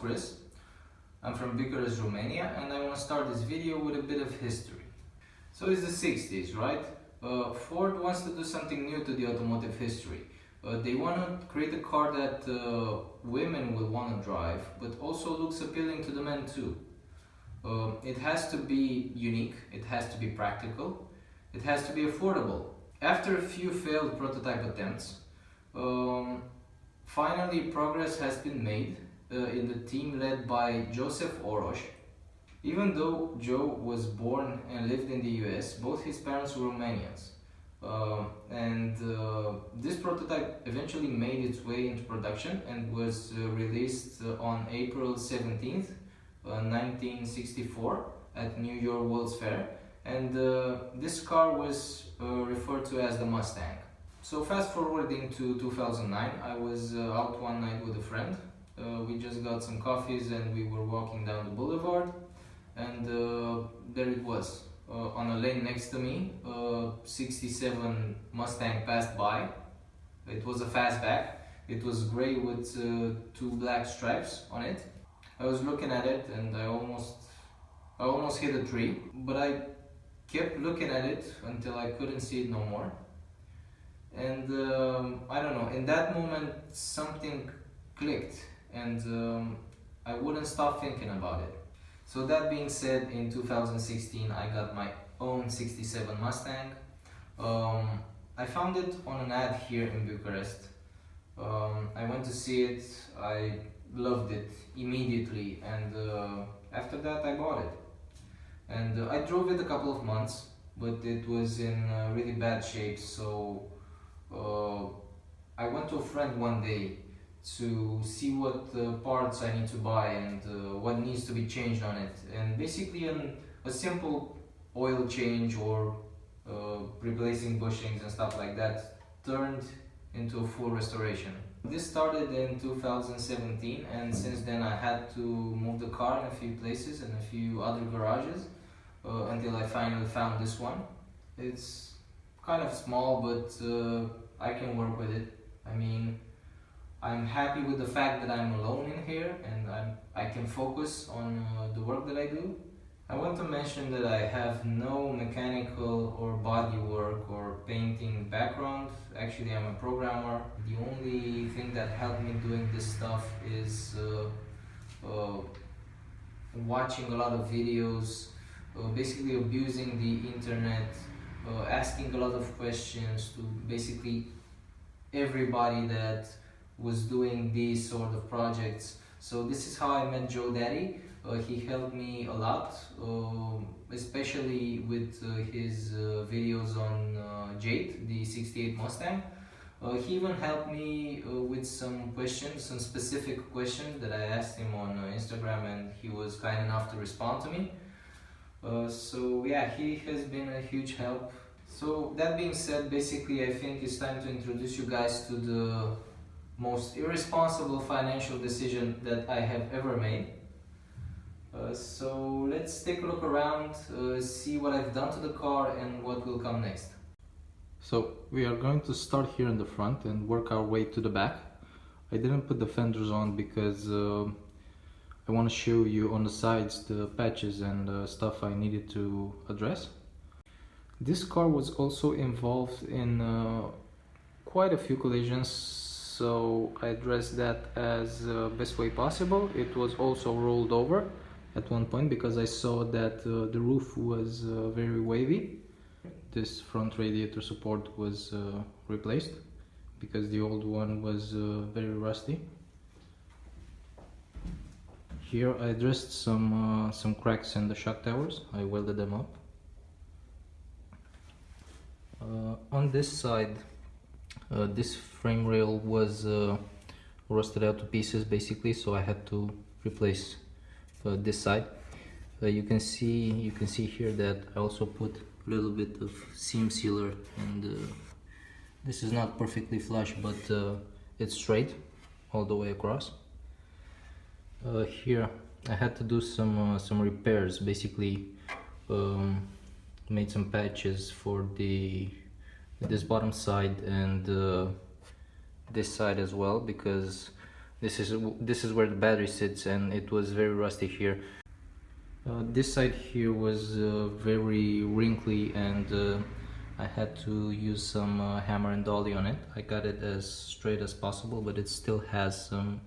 Chris. I'm from Bucharest, Romania, and I want to start this video with a bit of history. So it's the 60s, right? Ford wants to do something new to the automotive history. They want to create a car that women will want to drive, but also looks appealing to the men too. It has to be unique, it has to be practical, it has to be affordable. After a few failed prototype attempts, finally progress has been made in the team led by Joseph Orosz. Even though Joe was born and lived in the US, both his parents were Romanians. This prototype eventually made its way into production and was released on April 17th, 1964 at New York World's Fair, and this car was referred to as the Mustang. So fast forwarding to 2009, I was out one night with a friend. We just got some coffees and we were walking down the boulevard, and there it was. On a lane next to me, 67 Mustang passed by. It was a fastback. It was grey with two black stripes on it. I was looking at it and I almost hit a tree, but I kept looking at it until I couldn't see it no more. And I don't know, in that moment something clicked, and I wouldn't stop thinking about it. So that being said, in 2016 I got my own 67 Mustang. I found it on an ad here in Bucharest. I went to see it, I loved it immediately, and after that I bought it. And I drove it a couple of months, but it was in really bad shape, so I went to a friend one day to see what parts I need to buy and what needs to be changed on it. And basically a simple oil change or replacing bushings and stuff like that turned into a full restoration. This started in 2017, and since then I had to move the car in a few places and a few other garages until I finally found this one. It's kind of small, but I can work with it. I mean, I'm happy with the fact that I'm alone in here and I can focus on the work that I do. I want to mention that I have no mechanical or body work or painting background. Actually, I'm a programmer. The only thing that helped me doing this stuff is watching a lot of videos, basically abusing the internet, asking a lot of questions to basically everybody that was doing these sort of projects. So this is how I met Joe Daddy. He helped me a lot, especially with his videos on Jade, the 68 Mustang. He even helped me with some questions, some specific questions that I asked him on Instagram, and he was kind enough to respond to me. So yeah, he has been a huge help. So that being said, basically I think it's time to introduce you guys to the most irresponsible financial decision that I have ever made. So let's take a look around, see what I've done to the car and what will come next. So we are going to start here in the front and work our way to the back. I didn't put the fenders on because I want to show you on the sides the patches and stuff I needed to address. This car was also involved in quite a few collisions, so I addressed that as best way possible. It was also rolled over at one point because I saw that the roof was very wavy. This front radiator support was replaced because the old one was very rusty. Here I addressed some cracks in the shock towers. I welded them up. On this side, this frame rail was rusted out to pieces basically, so I had to replace this side. You can see here that I also put a little bit of seam sealer, and this is not perfectly flush, but it's straight all the way across. Here I had to do some repairs, basically made some patches for this bottom side and this side as well, because this is where the battery sits, and it was very rusty here. This side here was very wrinkly, and I had to use some hammer and dolly on it. I got it as straight as possible, but it still has some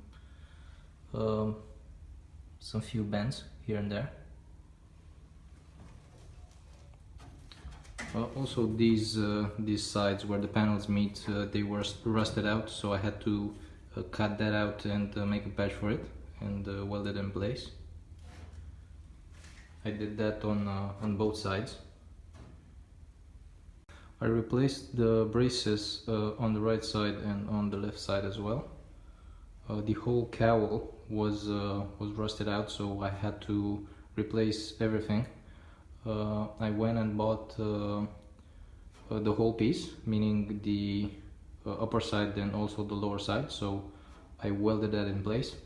few bends here and there. Also, these sides where the panels meet, they were rusted out, so I had to cut that out and make a patch for it and weld it in place. I did that on both sides. I replaced the braces on the right side and on the left side as well. The whole cowl was rusted out, so I had to replace everything. I went and bought the whole piece, meaning the upper side and also the lower side, so I welded that in place.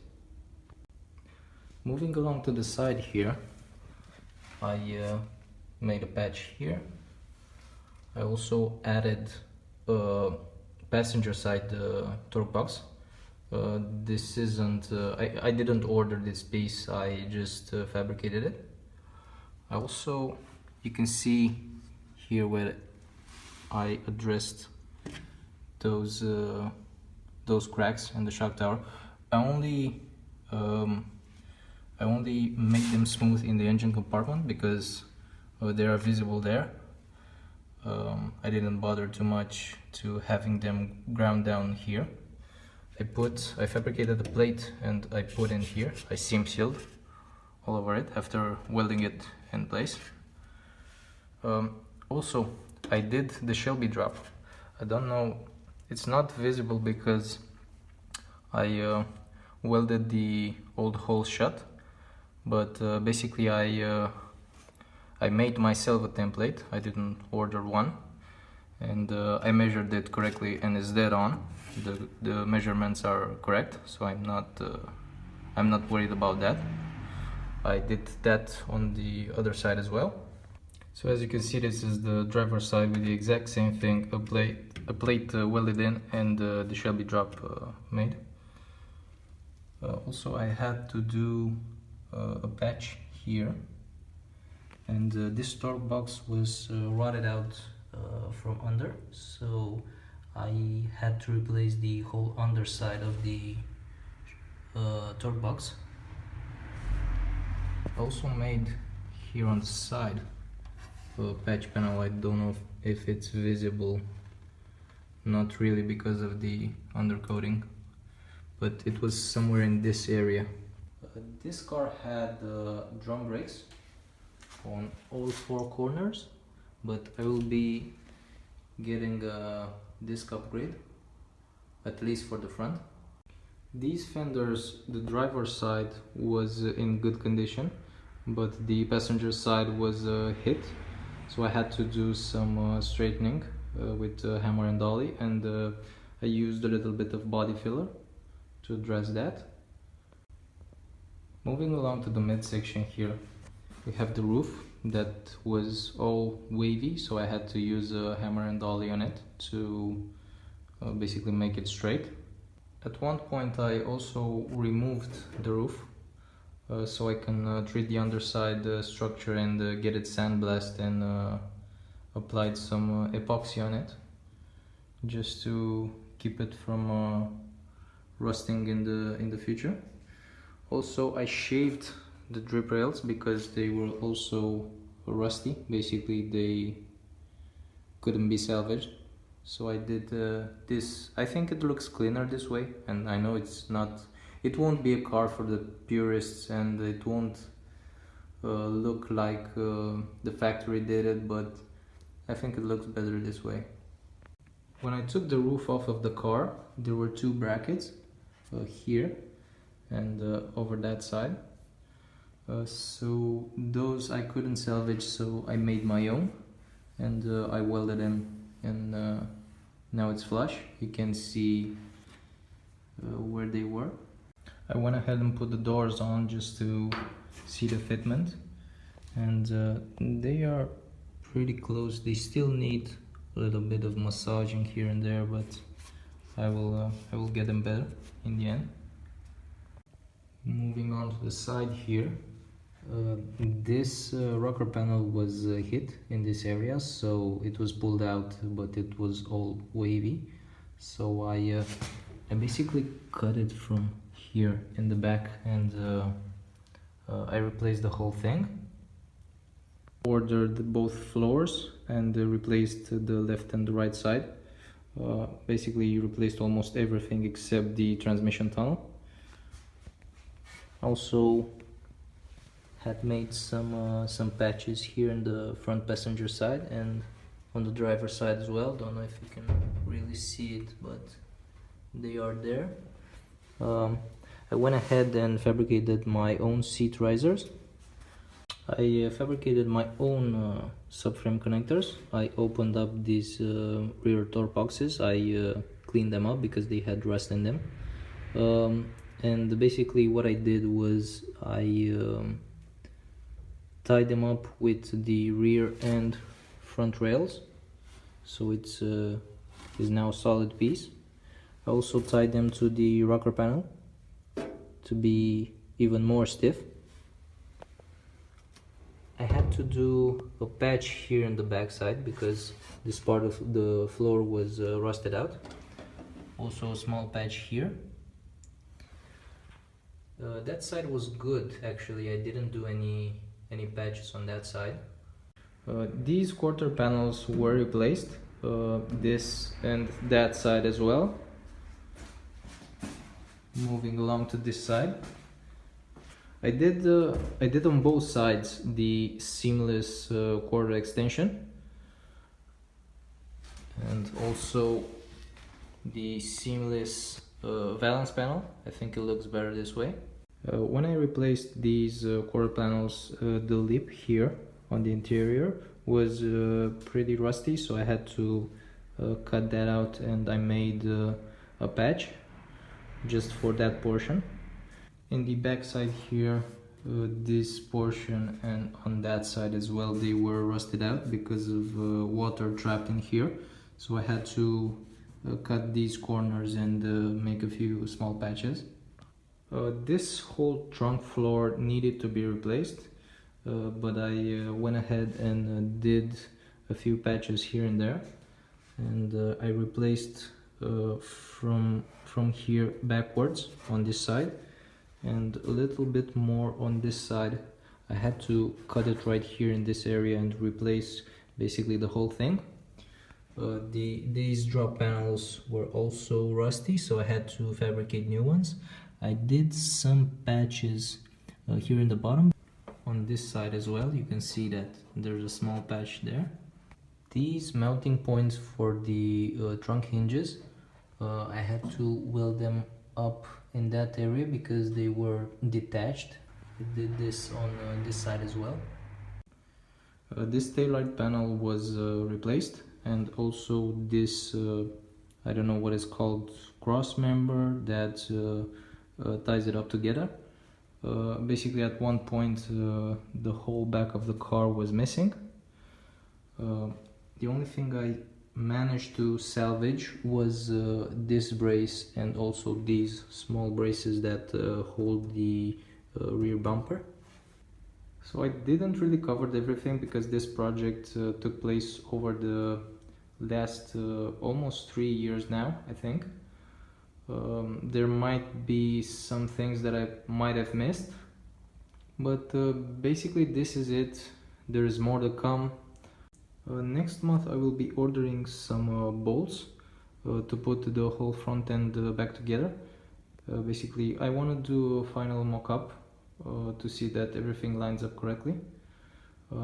Moving along to the side here, I made a patch here. I also added a passenger side torque box. This isn't, I didn't order this piece, I just fabricated it. I also, you can see here where I addressed those cracks in the shock tower. I only made them smooth in the engine compartment because they are visible there. I didn't bother too much to having them ground down here. I fabricated the plate and I put in here. I seam sealed all over it after welding it in place. Also, I did the Shelby drop. I don't know, it's not visible because I welded the old hole shut, but basically I made myself a template. I didn't order one, and I measured it correctly and it's dead on. The measurements are correct, so I'm not worried about that. I did that on the other side as well. So as you can see, this is the driver's side with the exact same thing, a plate welded in and the Shelby drop made. Also, I had to do a patch here, and this torque box was rotted out from under, so I had to replace the whole underside of the torque box. I also made here on the side a patch panel. I don't know if it's visible, not really because of the undercoating, but it was somewhere in this area. This car had drum brakes on all four corners, but I will be getting a disc upgrade, at least for the front. These fenders, the driver's side was in good condition, but the passenger side was hit, so I had to do some straightening with hammer and dolly, and I used a little bit of body filler to address that. Moving along to the midsection here, we have the roof that was all wavy, so I had to use a hammer and dolly on it to basically make it straight. At one point I also removed the roof so I can treat the underside structure and get it sandblasted, and applied some epoxy on it just to keep it from rusting in the future. Also, I shaved the drip rails because they were also rusty. Basically, they couldn't be salvaged. So I did this. I think it looks cleaner this way, and I know it won't be a car for the purists, and it won't look like the factory did it, but I think it looks better this way. When I took the roof off of the car, there were two brackets here and over that side. So those I couldn't salvage, so I made my own, and I welded them, and now it's flush. You can see where they were. I went ahead and put the doors on just to see the fitment, and they are pretty close. They still need a little bit of massaging here and there, but I will get them better in the end. Moving on to the side here, this rocker panel was hit in this area, so it was pulled out, but it was all wavy. So I basically cut it from here in the back, and I replaced the whole thing. Ordered both floors and replaced the left and the right side. Basically replaced almost everything except the transmission tunnel. Also had made some patches here in the front passenger side and on the driver's side as well. Don't know if you can really see it, but they are there. I went ahead and fabricated my own seat risers. I fabricated my own subframe connectors. I opened up these rear door boxes. I cleaned them up because they had rust in them. And basically what I did was I tied them up with the rear and front rails, so it's is now a solid piece. I also tied them to the rocker panel to be even more stiff. I had to do a patch here in the back side because this part of the floor was rusted out. Also a small patch here. That side was good actually. I didn't do any patches on that side. These quarter panels were replaced, this and that side as well. Moving along to this side, I did on both sides the seamless quarter extension and also the seamless valance panel. I think it looks better this way. When I replaced these quarter panels, the lip here on the interior was pretty rusty, so I had to cut that out, and I made a patch just for that portion. In the back side here, this portion and on that side as well, they were rusted out because of water trapped in here, so I had to cut these corners and make a few small patches. This whole trunk floor needed to be replaced, but I went ahead and did a few patches here and there, and I replaced from here backwards on this side and a little bit more on this side. I had to cut it right here in this area and replace basically the whole thing. These drop panels were also rusty, so I had to fabricate new ones. I did some patches here in the bottom. On this side as well, you can see that there's a small patch there. These mounting points for the trunk hinges, I had to weld them up in that area because they were detached. I did this on this side as well. This taillight panel was replaced, and also this I don't know what it's called, cross member that ties it up together. Basically at one point the whole back of the car was missing. The only thing I managed to salvage was this brace and also these small braces that hold the rear bumper. So I didn't really cover everything because this project took place over the last almost 3 years now, I think. There might be some things that I might have missed, but basically this is it. There is more to come. Next month I will be ordering some bolts to put the whole front end back together. Basically I want to do a final mock-up to see that everything lines up correctly,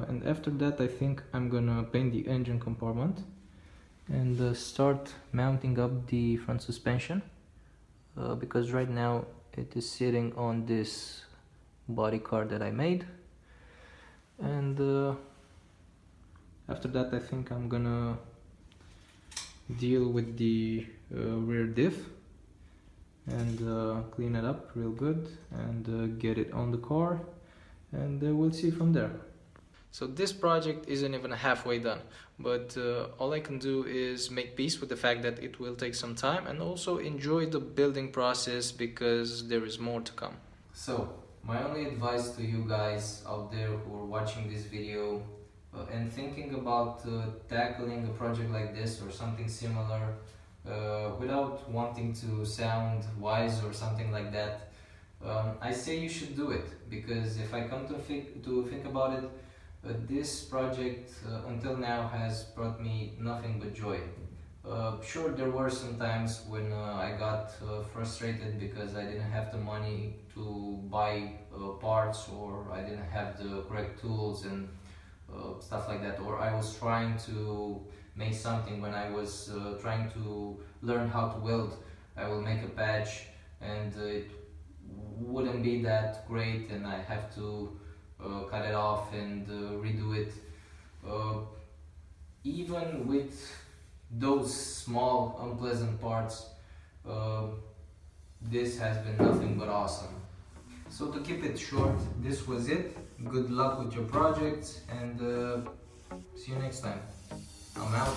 and after that I think I'm gonna paint the engine compartment and start mounting up the front suspension, because right now it is sitting on this body card that I made, and after that I think I'm gonna deal with the rear diff and clean it up real good and get it on the car, and we'll see from there. So this project isn't even halfway done, but all I can do is make peace with the fact that it will take some time and also enjoy the building process because there is more to come. So, my only advice to you guys out there who are watching this video and thinking about tackling a project like this or something similar without wanting to sound wise or something like that, I say you should do it, because if I come to think about it, this project until now has brought me nothing but joy. Sure, there were some times when I got frustrated because I didn't have the money to buy parts, or I didn't have the correct tools and stuff like that, or I was trying to make something when I was trying to learn how to weld. I will make a patch and it wouldn't be that great, and I have to cut it off and redo it. Even with those small unpleasant parts, this has been nothing but awesome. So to keep it short, this was it. Good luck with your projects, and see you next time. I'm out.